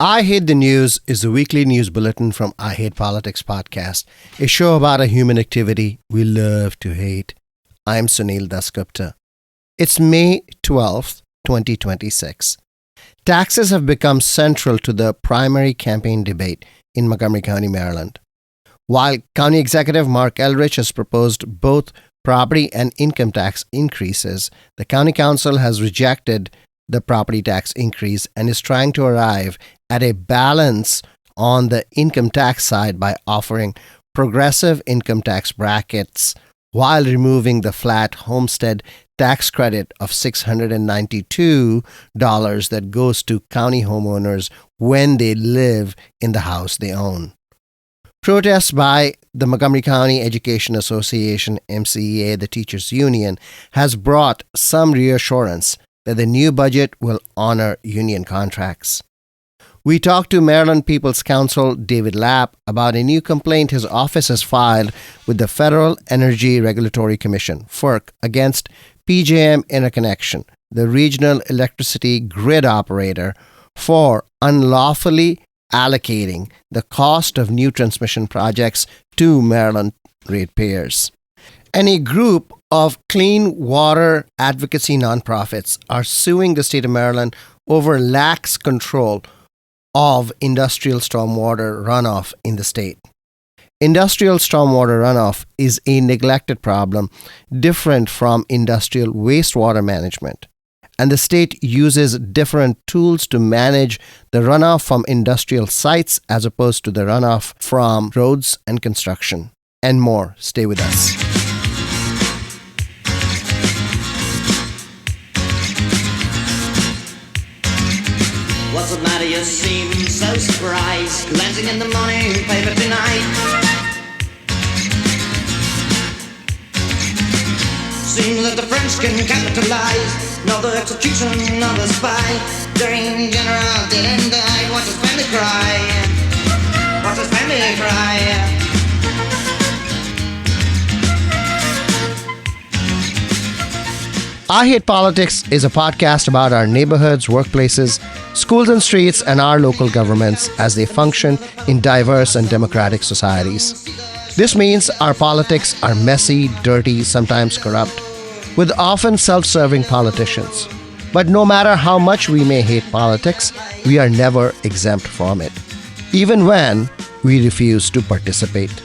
I Hate the News is a weekly news bulletin from I Hate Politics podcast, a show about a human activity we love to hate. I'm Sunil Dasgupta. It's May 12th, 2026. Taxes have become central to the primary campaign debate in Montgomery County, Maryland. While County Executive Mark Eldridge has proposed both property and income tax increases, the County Council has rejected the property tax increase and is trying to arrive at a balance on the income tax side by offering progressive income tax brackets while removing the flat homestead tax credit of $692 that goes to county homeowners when they live in the house they own. Protests by the Montgomery County Education Association, MCEA, the teachers union, has brought some reassurance that the new budget will honor union contracts. We talked to Maryland People's Counsel David Lapp about a new complaint his office has filed with the Federal Energy Regulatory Commission, FERC, against PJM Interconnection, the regional electricity grid operator, for unlawfully allocating the cost of new transmission projects to Maryland ratepayers. And a group of clean water advocacy nonprofits are suing the state of Maryland over lax control of industrial stormwater runoff in the state. Industrial stormwater runoff is a neglected problem different from industrial wastewater management, and the state uses different tools to manage the runoff from industrial sites as opposed to the runoff from roads and construction. And more. Stay with us. What's the matter? You seem so surprised, glancing in the morning paper tonight. Seems that the French can capitalize, know the execution of the spy. During General didn't die. Watch his family cry. Watch his family cry. I Hate Politics is a podcast about our neighborhoods, workplaces, schools and streets, and our local governments as they function in diverse and democratic societies. This means our politics are messy, dirty, sometimes corrupt, with often self-serving politicians. But no matter how much we may hate politics, we are never exempt from it, even when we refuse to participate.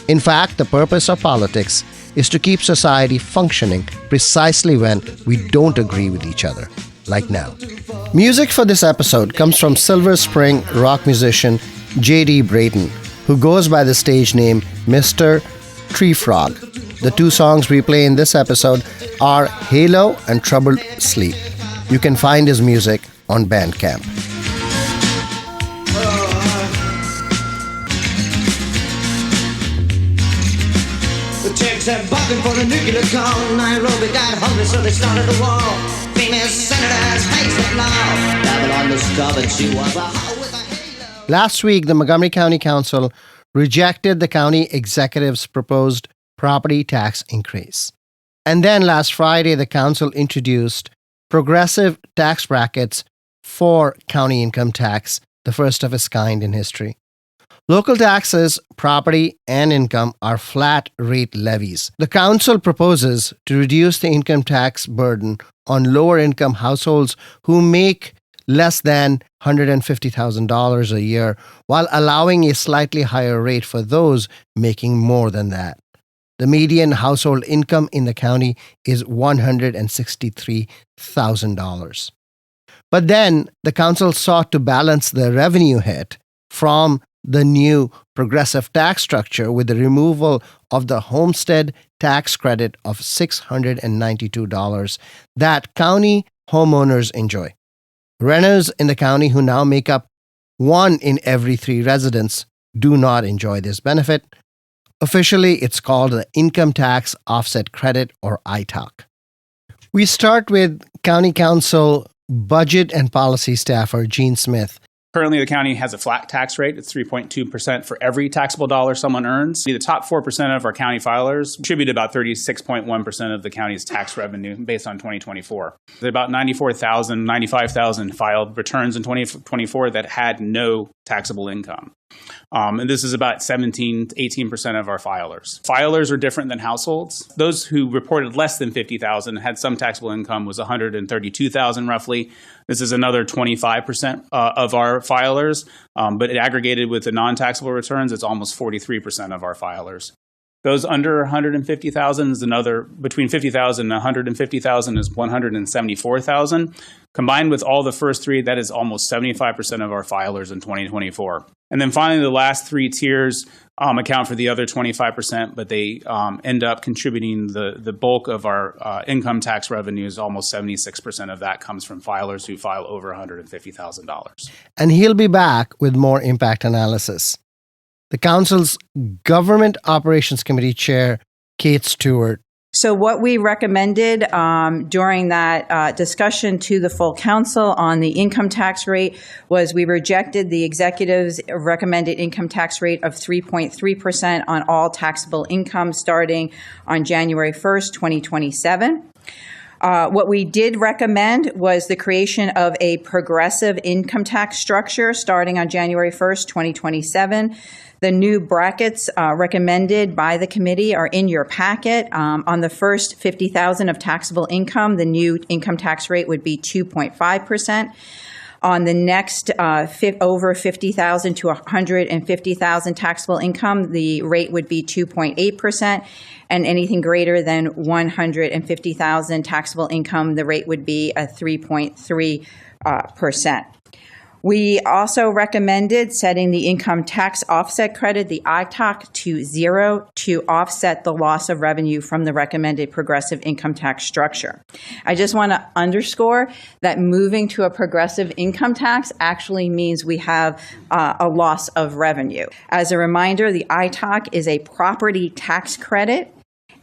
In fact, the purpose of politics is to keep society functioning precisely when we don't agree with each other, like now. Music for this episode comes from Silver Spring rock musician J.D. Brayton, who goes by the stage name Mr. Tree Frog. The two songs we play in this episode are Halo and Troubled Sleep. You can find his music on Bandcamp. They're barking for a nuclear call. Nairobi got hungry, so they started a war. Famous senators faced the law. Babylon discovered she was a hoe with a halo. Last week, the Montgomery County Council rejected the county executive's proposed property tax increase. And then last Friday, the council introduced progressive tax brackets for county income tax, the first of its kind in history. Local taxes, property, and income are flat rate levies. The council proposes to reduce the income tax burden on lower income households who make less than $150,000 a year, while allowing a slightly higher rate for those making more than that. The median household income in the county is $163,000. But then the council sought to balance the revenue hit from the new progressive tax structure with the removal of the homestead tax credit of $692 that county homeowners enjoy. Renters in the county, who now make up 1 in every 3 residents, do not enjoy this benefit. Officially, it's called the Income Tax Offset Credit, or ITOC. We start with County Council Budget and Policy staffer Gene Smith Currently, the county has a flat tax rate. It's 3.2% for every taxable dollar someone earns. The top 4% of our county filers contribute about 36.1% of the county's tax revenue based on 2024. There are about 95,000 filed returns in 2024 that had no taxable income. And this is about 17 to 18% of our filers. Filers are different than households. Those who reported less than $50,000 had some taxable income was $132,000 roughly. This is another 25% of our filers, but it aggregated with the non-taxable returns, it's almost 43% of our filers. Those under 150,000 is another, between 50,000 and 150,000 is 174,000. Combined with all the first three, that is almost 75% of our filers in 2024. And then finally, the last three tiers account for the other 25%, but they end up contributing the bulk of our income tax revenues. Almost 76% of that comes from filers who file over $150,000. And he'll be back with more impact analysis. The Council's Government Operations Committee Chair, Kate Stewart. So what we recommended during that discussion to the full council on the income tax rate was we rejected the executive's recommended income tax rate of 3.3% on all taxable income starting on January 1st, 2027. What we did recommend was the creation of a progressive income tax structure starting on January 1st, 2027. The new brackets recommended by the committee are in your packet. On the first $50,000 of taxable income, the new income tax rate would be 2.5%. On the next over $50,000 to $150,000 taxable income, the rate would be 2.8%. And anything greater than $150,000 taxable income, the rate would be a 3.3%. We also recommended setting the income tax offset credit, the ITOC, to zero to offset the loss of revenue from the recommended progressive income tax structure. I just want to underscore that moving to a progressive income tax actually means we have a loss of revenue. As a reminder, the ITOC is a property tax credit,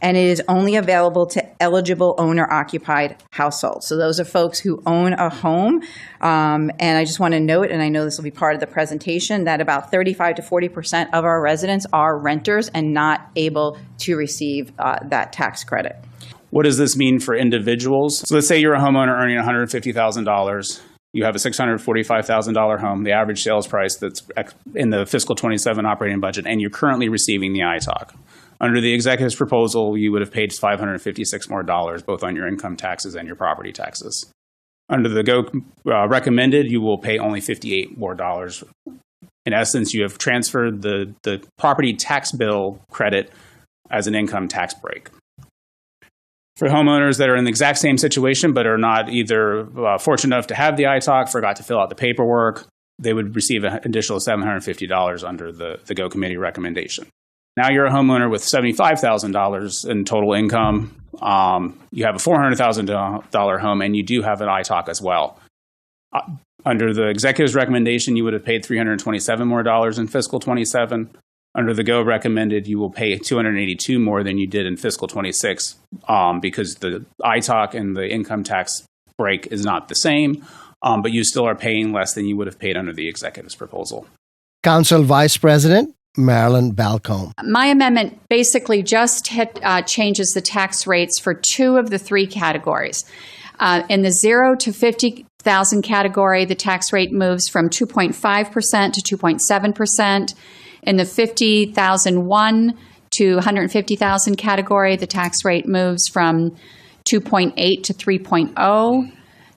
and it is only available to eligible owner-occupied households. So those are folks who own a home. And I just want to note, and I know this will be part of the presentation, that about 35 to 40% of our residents are renters and not able to receive that tax credit. What does this mean for individuals? So let's say you're a homeowner earning $150,000. You have a $645,000 home, the average sales price that's in the fiscal 27 operating budget, and you're currently receiving the ITOC. Under the executive's proposal, you would have paid $556 more, both on your income taxes and your property taxes. Under the GO recommended, you will pay only $58 more. In essence, you have transferred the property tax bill credit as an income tax break. For homeowners that are in the exact same situation but are not either fortunate enough to have the ITOC, forgot to fill out the paperwork, they would receive an additional $750 under the GO committee recommendation. Now you're a homeowner with $75,000 in total income. You have a $400,000 home, and you do have an ITOC as well. Under the executive's recommendation, you would have paid $327 more in fiscal 27. Under the GO recommended, you will pay $282 more than you did in fiscal 26 because the ITOC and the income tax break is not the same, but you still are paying less than you would have paid under the executive's proposal. Council Vice President Marilyn Balcombe. My amendment basically just changes the tax rates for two of the three categories. In the 0 to 50,000 category, the tax rate moves from 2.5% to 2.7%. In the 50,001 to 150,000 category, the tax rate moves from 2.8 to 3.0.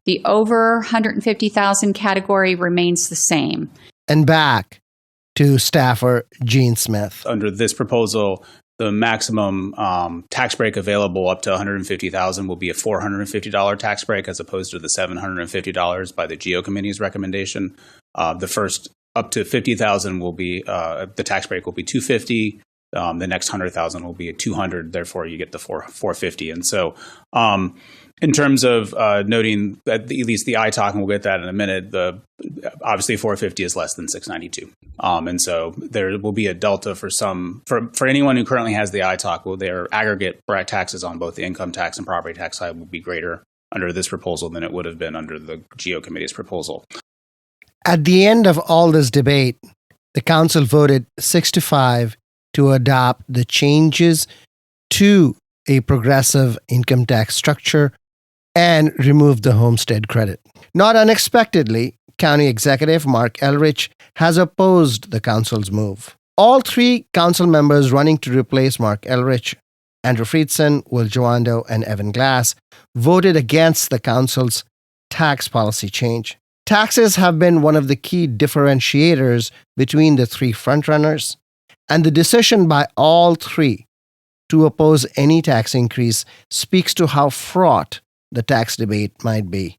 The over 150,000 category remains the same. And back to staffer Gene Smith. Under this proposal, the maximum tax break available up to $150,000 will be a $450 tax break as opposed to the $750 by the GO committee's recommendation. The first up to $50,000 will be the tax break will be $250. The next $100,000 will be $200. Therefore, you get the $450. And so, in terms of noting that at least the ITOC, and we'll get that in a minute, obviously $450 is less than $692. And so there will be a delta for anyone who currently has the ITOC, their aggregate taxes on both the income tax and property tax side will be greater under this proposal than it would have been under the GO committee's proposal. At the end of all this debate, the council voted 6-5 to adopt the changes to a progressive income tax structure and remove the homestead credit. Not unexpectedly, County Executive Mark Elrich has opposed the council's move. All three council members running to replace Mark Elrich, Andrew Friedson, Will Joando, and Evan Glass, voted against the council's tax policy change. Taxes have been one of the key differentiators between the three frontrunners, and the decision by all three to oppose any tax increase speaks to how fraught the tax debate might be.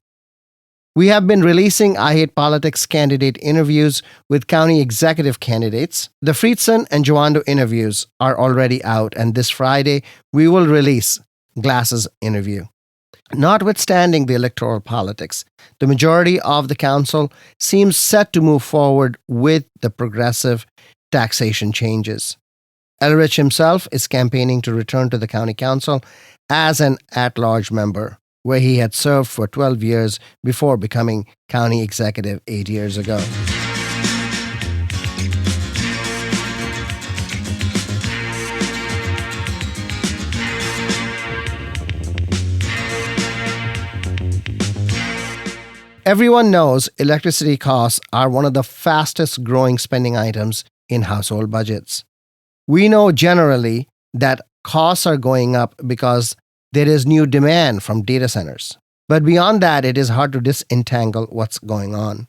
We have been releasing I Hate Politics candidate interviews with county executive candidates. The Friedson and Joando interviews are already out, and this Friday we will release Glass's interview. Notwithstanding the electoral politics, the majority of the council seems set to move forward with the progressive taxation changes. Elrich himself is campaigning to return to the county council as an at-large member, where he had served for 12 years before becoming county executive 8 years ago. Everyone knows electricity costs are one of the fastest growing spending items in household budgets. We know generally that costs are going up because there is new demand from data centers. But beyond that, it is hard to disentangle what's going on.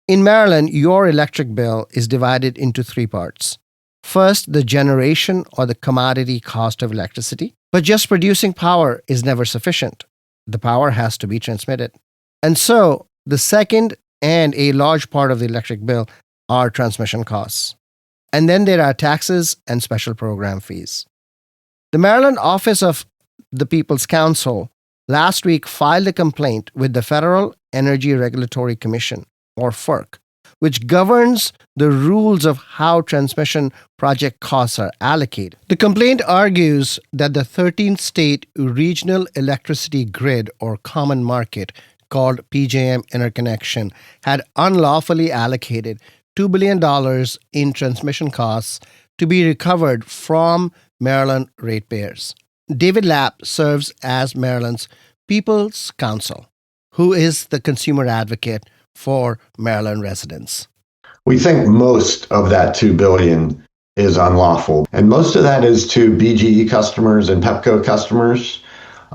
In Maryland, your electric bill is divided into three parts. First, the generation or the commodity cost of electricity. But just producing power is never sufficient. The power has to be transmitted. And so, the second and a large part of the electric bill are transmission costs. And then there are taxes and special program fees. The Maryland Office of the People's Counsel last week filed a complaint with the Federal Energy Regulatory Commission, or FERC, which governs the rules of how transmission project costs are allocated. The complaint argues that the 13-state regional electricity grid, or common market, called PJM interconnection, had unlawfully allocated $2 billion in transmission costs to be recovered from Maryland ratepayers. David Lapp serves as Maryland's People's Counsel, who is the consumer advocate for Maryland residents. We think most of that $2 billion is unlawful, and most of that is to BGE customers and Pepco customers.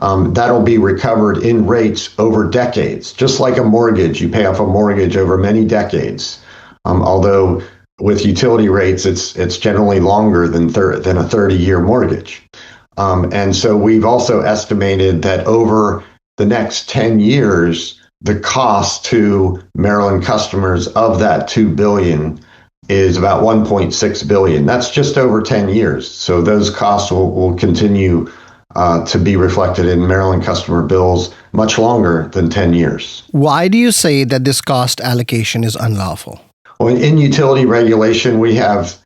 That'll be recovered in rates over decades, just like a mortgage. You pay off a mortgage over many decades. Although with utility rates, it's generally longer than a 30-year mortgage. And so we've also estimated that over the next 10 years, the cost to Maryland customers of that $2 billion is about $1.6 billion. That's just over 10 years. So those costs will continue to be reflected in Maryland customer bills much longer than 10 years. Why do you say that this cost allocation is unlawful? Well, in utility regulation, we have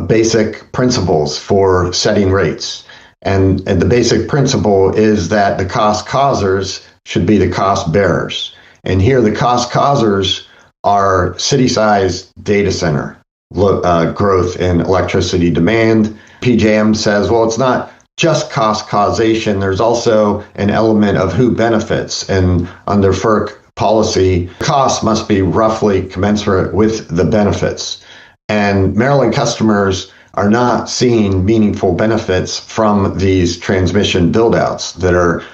basic principles for setting rates. And the basic principle is that the cost causers should be the cost bearers. And here the cost causers are city-sized data center growth in electricity demand. PJM says, well, it's not just cost causation. There's also an element of who benefits. And under FERC policy, costs must be roughly commensurate with the benefits. And Maryland customers are not seeing meaningful benefits from these transmission buildouts that are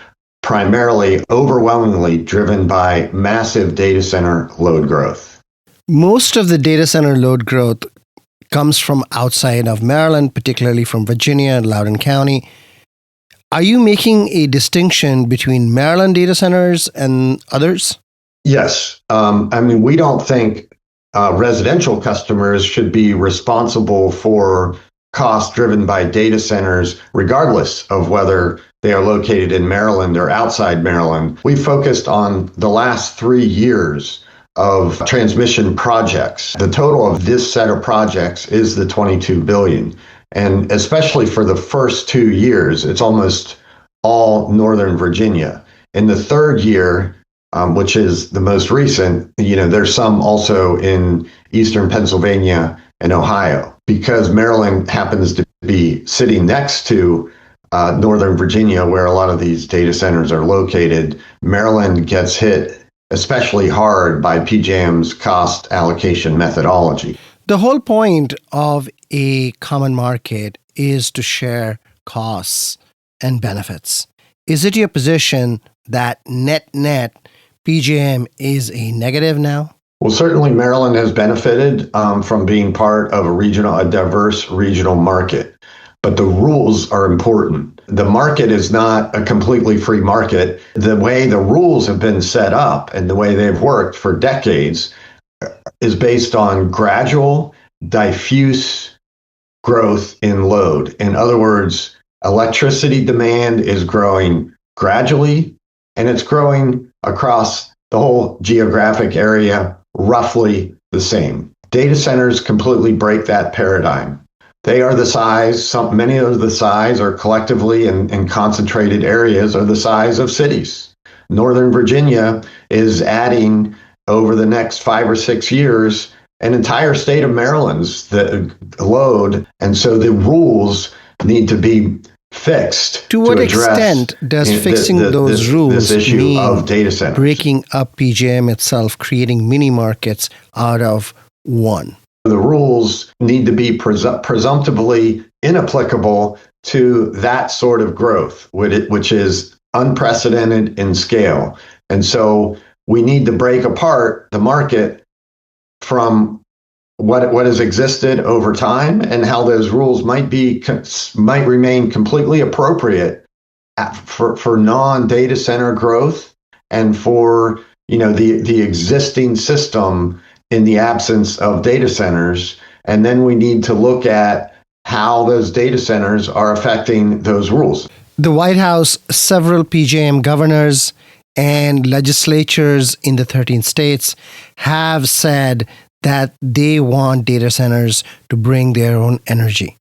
primarily overwhelmingly driven by massive data center load growth. Most of the data center load growth comes from outside of Maryland, particularly from Virginia and Loudoun County. Are you making a distinction between Maryland data centers and others? Yes. We don't think residential customers should be responsible for costs driven by data centers, regardless of whether they are located in Maryland or outside Maryland. We focused on the last 3 years of transmission projects. The total of this set of projects is the $22 billion. And especially for the first 2 years, it's almost all Northern Virginia. In the third year, which is the most recent. There's some also in eastern Pennsylvania and Ohio. Because Maryland happens to be sitting next to Northern Virginia, where a lot of these data centers are located, Maryland gets hit especially hard by PJM's cost allocation methodology. The whole point of a common market is to share costs and benefits. Is it your position that net PJM is a negative now? Well, certainly Maryland has benefited from being part of a diverse regional market, but the rules are important. The market is not a completely free market. The way the rules have been set up and the way they've worked for decades is based on gradual, diffuse growth in load. In other words, electricity demand is growing gradually, and it's growing across the whole geographic area roughly the same. Data centers completely break that paradigm. They are the size, many of the size are collectively in concentrated areas are the size of cities. Northern Virginia is adding over the next 5 or 6 years an entire state of Maryland's load. And so the rules need to be fixed. To what extent does fixing those rules this issue mean of data centers? Breaking up PJM itself, creating mini markets out of one? The rules need to be presumptively inapplicable to that sort of growth, which is unprecedented in scale. And so we need to break apart the market from what has existed over time and how those rules might remain completely appropriate for non-data center growth and for the existing system in the absence of data centers. And then we need to look at how those data centers are affecting those rules. The White House, several PJM governors, and legislatures in the 13 states have said that they want data centers to bring their own energy.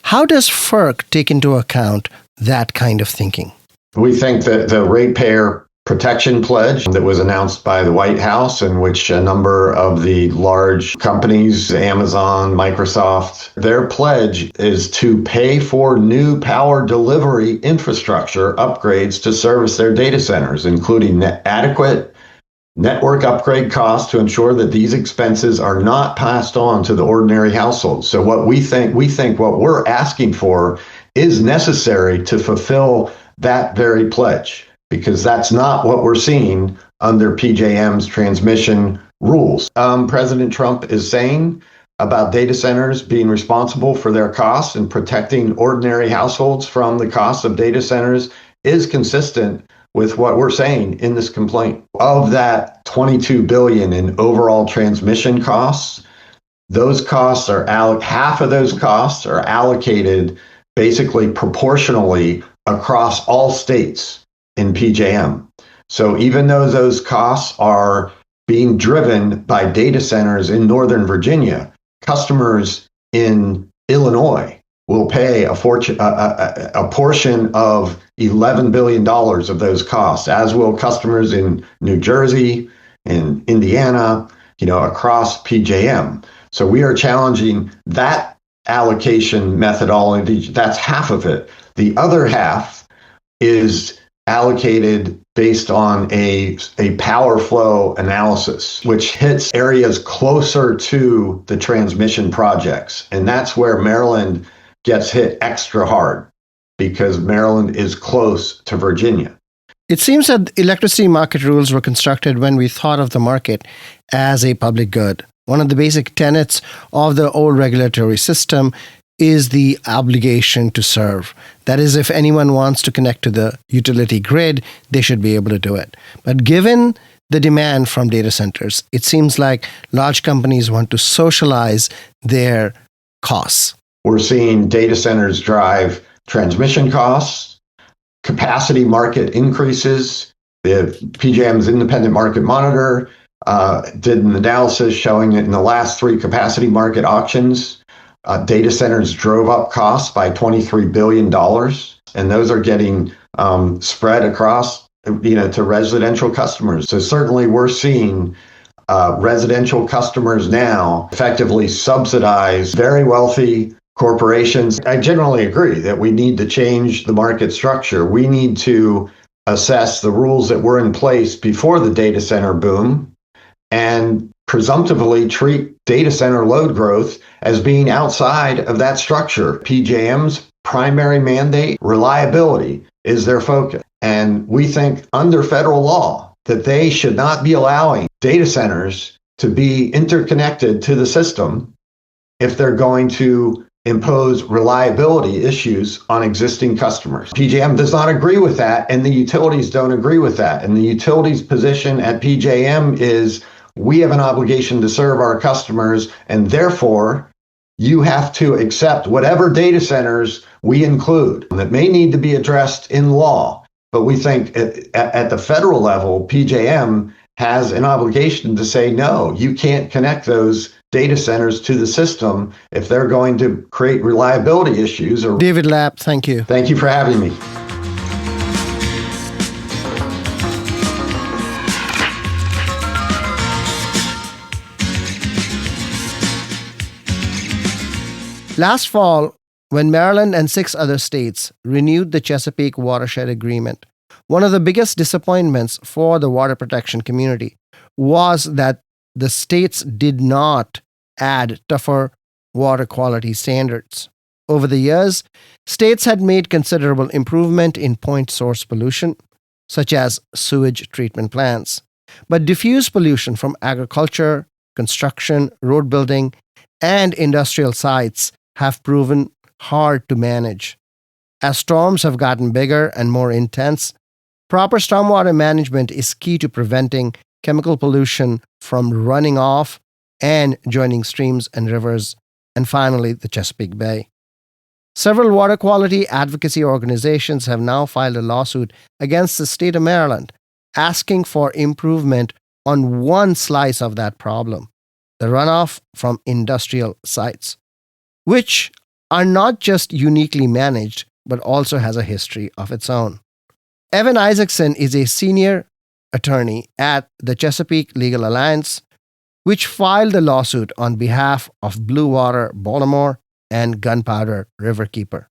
How does FERC take into account that kind of thinking? We think that the ratepayer protection pledge that was announced by the White House, in which a number of the large companies, Amazon, Microsoft, their pledge is to pay for new power delivery infrastructure upgrades to service their data centers, including adequate network upgrade costs to ensure that these expenses are not passed on to the ordinary household. So what we think what we're asking for is necessary to fulfill that very pledge, because that's not what we're seeing under PJM's transmission rules. President Trump is saying about data centers being responsible for their costs and protecting ordinary households from the costs of data centers is consistent with what we're saying in this complaint. Of that $22 billion in overall transmission costs, half of those costs are allocated basically proportionally across all states in PJM. So even though those costs are being driven by data centers in Northern Virginia, customers in Illinois will pay a portion of $11 billion of those costs, as will customers in New Jersey, in Indiana, across PJM. So we are challenging that allocation methodology. That's half of it. The other half is allocated based on a power flow analysis, which hits areas closer to the transmission projects. And that's where Maryland gets hit extra hard, because Maryland is close to Virginia. It seems that electricity market rules were constructed when we thought of the market as a public good. One of the basic tenets of the old regulatory system is the obligation to serve. That is, if anyone wants to connect to the utility grid, they should be able to do it. But given the demand from data centers, it seems like large companies want to socialize their costs. We're seeing data centers drive transmission costs, capacity market increases. The PJM's independent market monitor did an analysis showing that in the last 3 capacity market auctions, data centers drove up costs by $23 billion, and those are getting spread across to residential customers. So certainly we're seeing residential customers now effectively subsidize very wealthy corporations. I generally agree that we need to change the market structure. We need to assess the rules that were in place before the data center boom and presumptively treat data center load growth as being outside of that structure. PJM's primary mandate, reliability, is their focus. And we think under federal law that they should not be allowing data centers to be interconnected to the system if they're going to impose reliability issues on existing customers. PJM does not agree with that, and the utilities don't agree with that. And the utilities' position at PJM is we have an obligation to serve our customers, and therefore you have to accept whatever data centers we include that may need to be addressed in law. But we think at the federal level, PJM has an obligation to say, no, you can't connect those data centers to the system if they're going to create reliability issues. David Lapp, thank you. Thank you for having me. Last fall, when Maryland and 6 other states renewed the Chesapeake Watershed Agreement, one of the biggest disappointments for the water protection community was that the states did not add tougher water quality standards. Over the years, states had made considerable improvement in point source pollution, such as sewage treatment plants. But diffuse pollution from agriculture, construction, road building, and industrial sites have proven hard to manage. As storms have gotten bigger and more intense, proper stormwater management is key to preventing chemical pollution from running off and joining streams and rivers, and finally, the Chesapeake Bay. Several water quality advocacy organizations have now filed a lawsuit against the state of Maryland, asking for improvement on one slice of that problem, the runoff from industrial sites, which are not just uniquely managed, but also has a history of its own. Evan Isaacson is a senior attorney at the Chesapeake Legal Alliance, which filed a lawsuit on behalf of Blue Water Baltimore and Gunpowder Riverkeeper.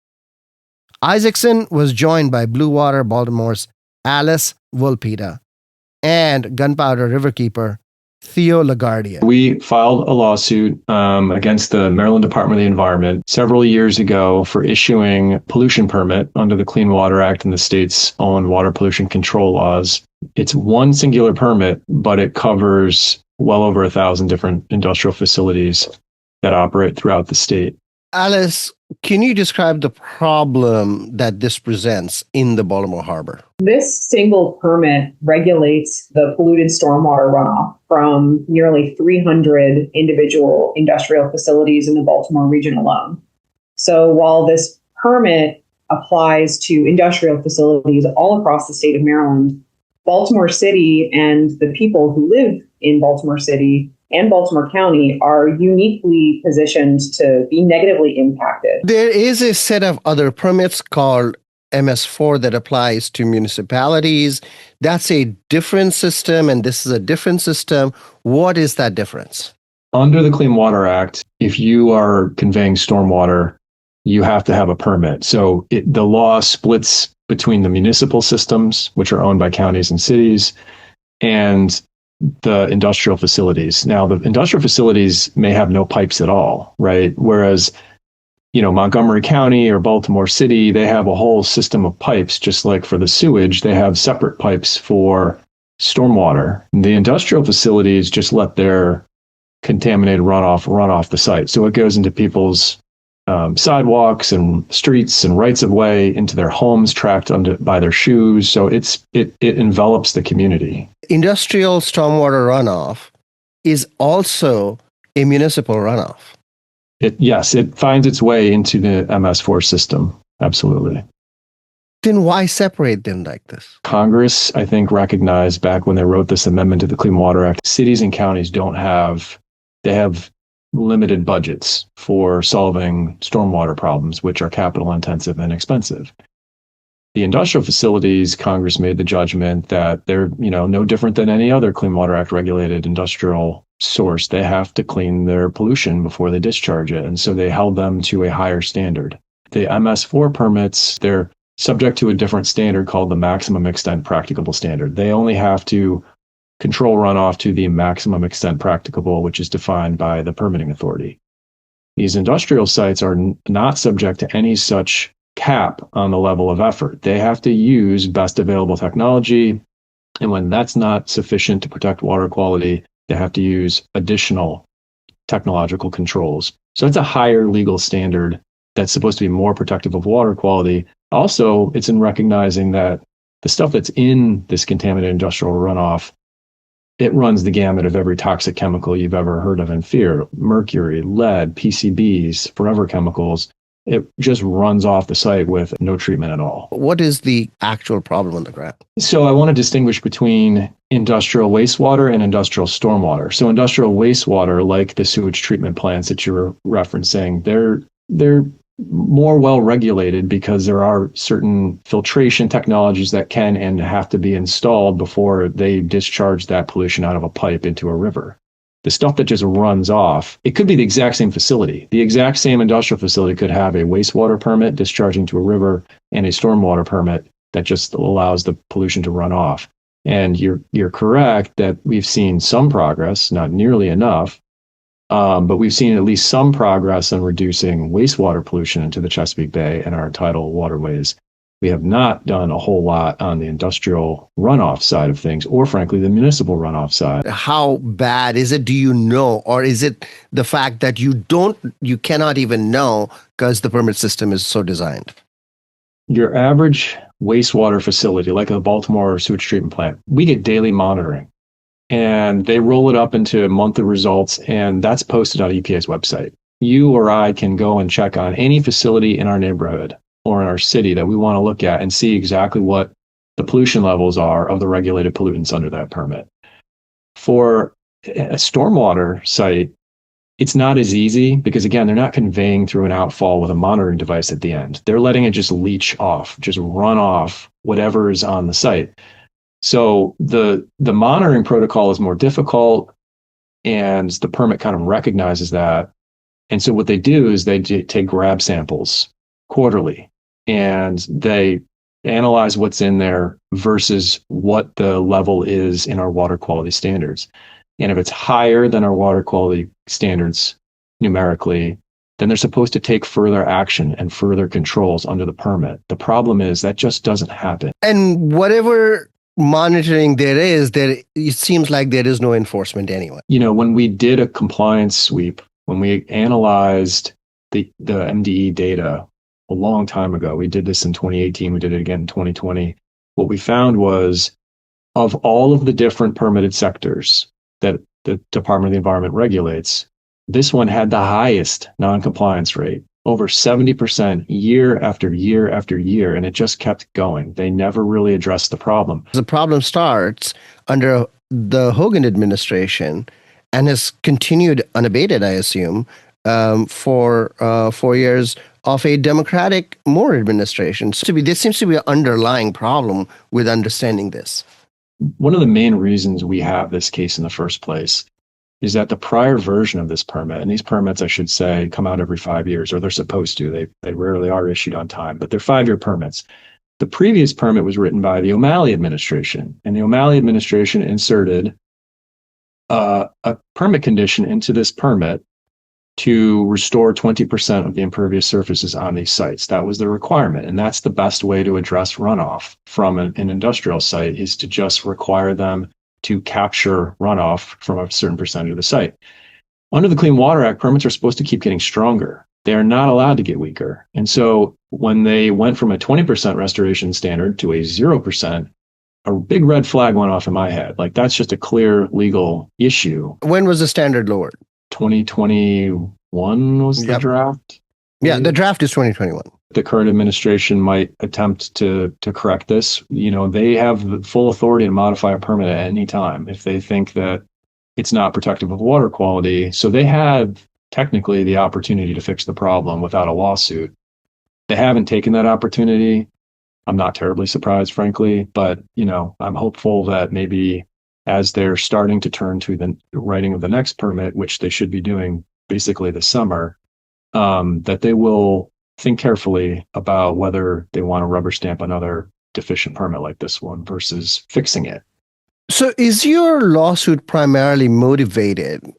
Isaacson was joined by Blue Water Baltimore's Alice Vulpita and Gunpowder Riverkeeper Theo LaGuardia. We filed a lawsuit against the Maryland Department of the Environment several years ago for issuing a pollution permit under the Clean Water Act and the state's own water pollution control laws. It's one singular permit, but it covers well over 1,000 different industrial facilities that operate throughout the state. Alice, can you describe the problem that this presents in the Baltimore Harbor? This single permit regulates the polluted stormwater runoff from nearly 300 individual industrial facilities in the Baltimore region alone. So while this permit applies to industrial facilities all across the state of Maryland, Baltimore City and the people who live in Baltimore City and Baltimore County are uniquely positioned to be negatively impacted. There is a set of other permits called MS4 that applies to municipalities. That's a different system, and this is a different system. What is that difference? Under the Clean Water Act, if you are conveying stormwater, you have to have a permit. So the law splits between the municipal systems, which are owned by counties and cities, and the industrial facilities. Now, the industrial facilities may have no pipes at all, right? Whereas, Montgomery County or Baltimore City, they have a whole system of pipes, just like for the sewage, they have separate pipes for stormwater. The industrial facilities just let their contaminated runoff run off the site. So it goes into people's sidewalks and streets and rights of way, into their homes, tracked by their shoes. So it envelops the community. Industrial stormwater runoff is also a municipal runoff. Yes, it finds its way into the MS4 system. Absolutely. Then why separate them like this? Congress, I think, recognized back when they wrote this amendment to the Clean Water Act, cities and counties they have limited budgets for solving stormwater problems, which are capital intensive and expensive. The industrial facilities, Congress made the judgment that they're, no different than any other Clean Water Act regulated industrial source. They have to clean their pollution before they discharge it. And so they held them to a higher standard. The MS4 permits, they're subject to a different standard called the maximum extent practicable standard. They only have to control runoff to the maximum extent practicable, which is defined by the permitting authority. These industrial sites are not subject to any such cap on the level of effort. They have to use best available technology. And when that's not sufficient to protect water quality, they have to use additional technological controls. So it's a higher legal standard that's supposed to be more protective of water quality. Also, it's in recognizing that the stuff that's in this contaminated industrial runoff, it runs the gamut of every toxic chemical you've ever heard of and fear. Mercury, lead, PCBs, forever chemicals. It just runs off the site with no treatment at all. What is the actual problem on the ground? So I want to distinguish between industrial wastewater and industrial stormwater. So industrial wastewater, like the sewage treatment plants that you were referencing, they're more well regulated because there are certain filtration technologies that can and have to be installed before they discharge that pollution out of a pipe into a river. The stuff that just runs off, it could be the exact same facility. The exact same industrial facility could have a wastewater permit discharging to a river and a stormwater permit that just allows the pollution to run off. And you're correct that we've seen some progress, not nearly enough, but we've seen at least some progress on reducing wastewater pollution into the Chesapeake Bay and our tidal waterways. We have not done a whole lot on the industrial runoff side of things, or frankly, the municipal runoff side. How bad is it? Do you know? Or is it the fact that you cannot even know because the permit system is so designed? Your average wastewater facility, like a Baltimore sewage treatment plant, we get daily monitoring. And they roll it up into monthly results, and that's posted on EPA's website. You or I can go and check on any facility in our neighborhood or in our city that we want to look at and see exactly what the pollution levels are of the regulated pollutants under that permit. For a stormwater site, it's not as easy because, again, they're not conveying through an outfall with a monitoring device at the end. They're letting it just leach off, just run off whatever is on the site. So the monitoring protocol is more difficult, and the permit kind of recognizes that. And so what they do is they take grab samples quarterly, and they analyze what's in there versus what the level is in our water quality standards. And if it's higher than our water quality standards numerically, then they're supposed to take further action and further controls under the permit. The problem is that just doesn't happen. And whatever monitoring it seems like there is no enforcement anyway. When we did a compliance sweep, when we analyzed the MDE data a long time ago, we did this in 2018, we did it again in 2020. What we found was, of all of the different permitted sectors that the Department of the Environment regulates, this one had the highest non-compliance rate, over 70% year after year after year, and it just kept going. They never really addressed the problem. The problem starts under the Hogan administration and has continued unabated, I assume, for 4 years of a Democratic Moore administration. So there seems to be an underlying problem with understanding this. One of the main reasons we have this case in the first place is that the prior version of this permit, and these permits, I should say, come out every 5 years, or they're supposed to. They rarely are issued on time, but they're 5-year permits. The previous permit was written by the O'Malley administration, and the O'Malley administration inserted a permit condition into this permit to restore 20% of the impervious surfaces on these sites. That was the requirement, and that's the best way to address runoff from an industrial site, is to just require them to capture runoff from a certain percentage of the site. Under the Clean Water Act, permits are supposed to keep getting stronger. They are not allowed to get weaker. And so when they went from a 20% restoration standard to a 0%, a big red flag went off in my head. Like, that's just a clear legal issue. When was the standard lowered? 2021 was the draft. Yeah, the draft is 2021. The current administration might attempt to correct this. They have the full authority to modify a permit at any time if they think that it's not protective of water quality. So they have technically the opportunity to fix the problem without a lawsuit. They haven't taken that opportunity. I'm not terribly surprised, frankly, but I'm hopeful that maybe as they're starting to turn to the writing of the next permit, which they should be doing basically this summer, that they will think carefully about whether they want to rubber stamp another deficient permit like this one versus fixing it. So is your lawsuit primarily motivated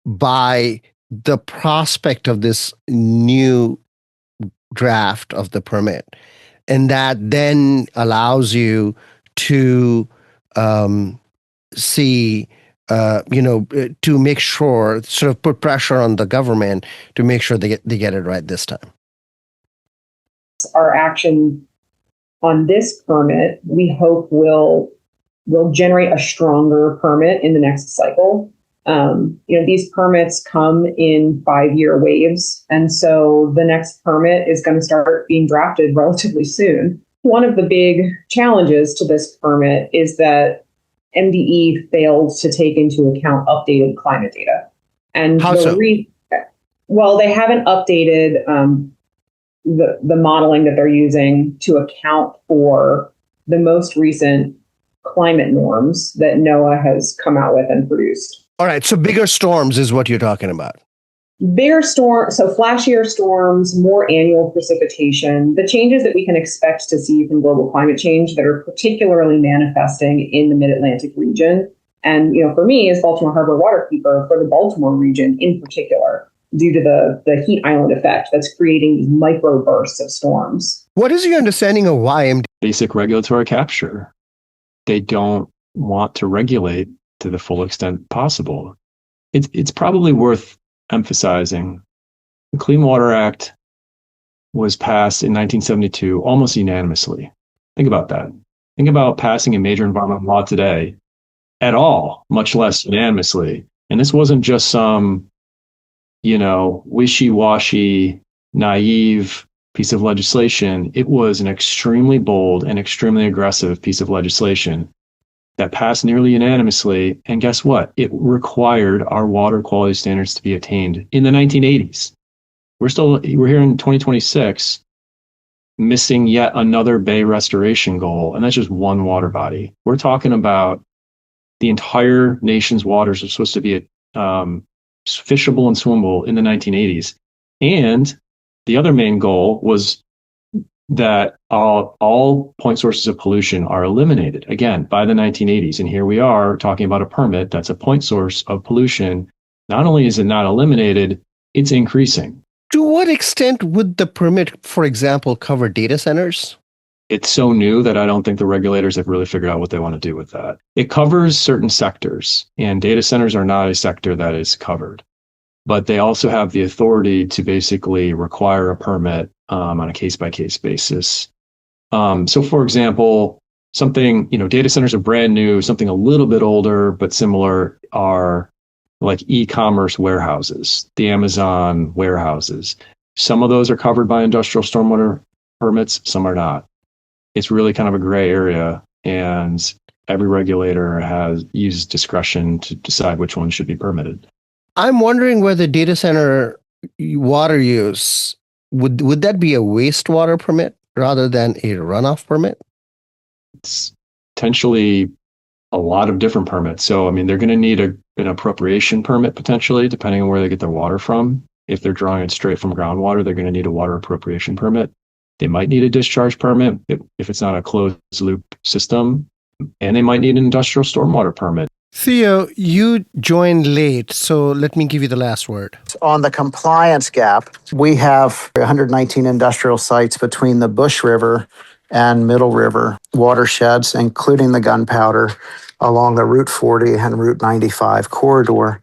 by the prospect of this new draft of the permit, and that then allows you to see, to make sure, sort of put pressure on the government to make sure they get it right this time? Our action on this permit, we hope will generate a stronger permit in the next cycle. These permits come in 5-year waves. And so the next permit is going to start being drafted relatively soon. One of the big challenges to this permit is that MDE failed to take into account updated climate data. And how so? Well, they haven't updated the modeling that they're using to account for the most recent climate norms that NOAA has come out with and produced. All right. So bigger storms is what you're talking about. Bigger storms, so flashier storms, more annual precipitation, the changes that we can expect to see from global climate change that are particularly manifesting in the mid-Atlantic region. And, for me as Baltimore Harbor waterkeeper, for the Baltimore region in particular, due to the heat island effect that's creating these microbursts of storms. What is your understanding of why? Basic regulatory capture. They don't want to regulate to the full extent possible. It's probably worth emphasizing. The Clean Water Act was passed in 1972 almost unanimously. Think about that. Think about passing a major environmental law today at all, much less unanimously. And this wasn't just some, wishy-washy, naive piece of legislation. It was an extremely bold and extremely aggressive piece of legislation that passed nearly unanimously. And guess what? It required our water quality standards to be attained in the 1980s. We're here in 2026, missing yet another bay restoration goal. And that's just one water body. We're talking about the entire nation's waters are supposed to be fishable and swimmable in the 1980s. And the other main goal was that all point sources of pollution are eliminated, again, by the 1980s. And here we are talking about a permit that's a point source of pollution. Not only is it not eliminated, it's increasing. To what extent would the permit, for example, cover data centers? It's so new that I don't think the regulators have really figured out what they want to do with that. It covers certain sectors, and data centers are not a sector that is covered. But they also have the authority to basically require a permit on a case-by-case basis. So, for example, something, data centers are brand new, something a little bit older but similar are like e-commerce warehouses, the Amazon warehouses. Some of those are covered by industrial stormwater permits, some are not. It's really kind of a gray area, and every regulator uses discretion to decide which ones should be permitted. I'm wondering whether data center water use, would that be a wastewater permit rather than a runoff permit? It's potentially a lot of different permits. So, they're going to need an appropriation permit potentially, depending on where they get their water from. If they're drawing it straight from groundwater, they're going to need a water appropriation permit. They might need a discharge permit if it's not a closed loop system, and they might need an industrial stormwater permit. Theo, you joined late, so let me give you the last word. On the compliance gap, we have 119 industrial sites between the Bush River and Middle River watersheds, including the Gunpowder, along the Route 40 and Route 95 corridor.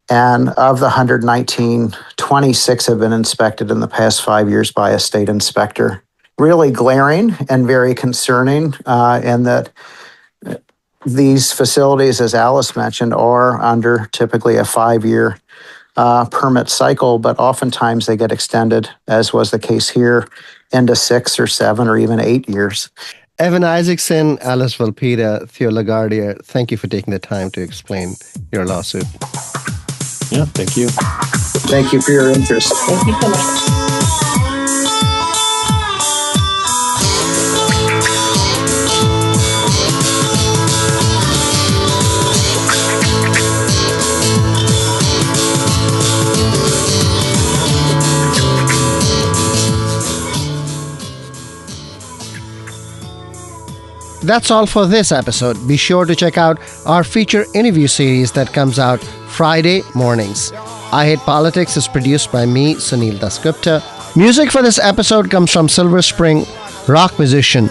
And of the 119, 26 have been inspected in the past 5 years by a state inspector. Really glaring and very concerning in that these facilities, as Alice mentioned, are under typically a 5-year permit cycle, but oftentimes they get extended, as was the case here, into 6 or 7 or even 8 years. Evan Isaacson, Alice Valpita, Theo LaGuardia, thank you for taking the time to explain your lawsuit. Yeah, thank you. Thank you for your interest. Thank you so much. That's all for this episode. Be sure to check out our feature interview series that comes out Friday mornings. I Hate Politics is produced by me, Sunil Dasgupta. Music for this episode comes from Silver Spring rock musician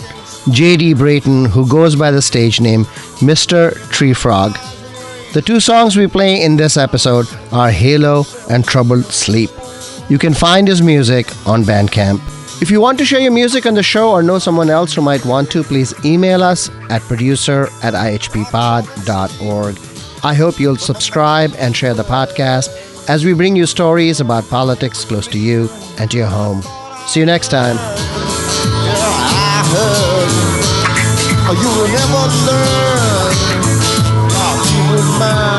J.D. Brayton, who goes by the stage name Mr. Tree Frog. The two songs we play in this episode are Halo and Troubled Sleep. You can find his music on Bandcamp. If you want to share your music on the show or know someone else who might want to, please email us at producer@ihppod.org. I hope you'll subscribe and share the podcast as we bring you stories about politics close to you and to your home. See you next time. You will never learn how to remind.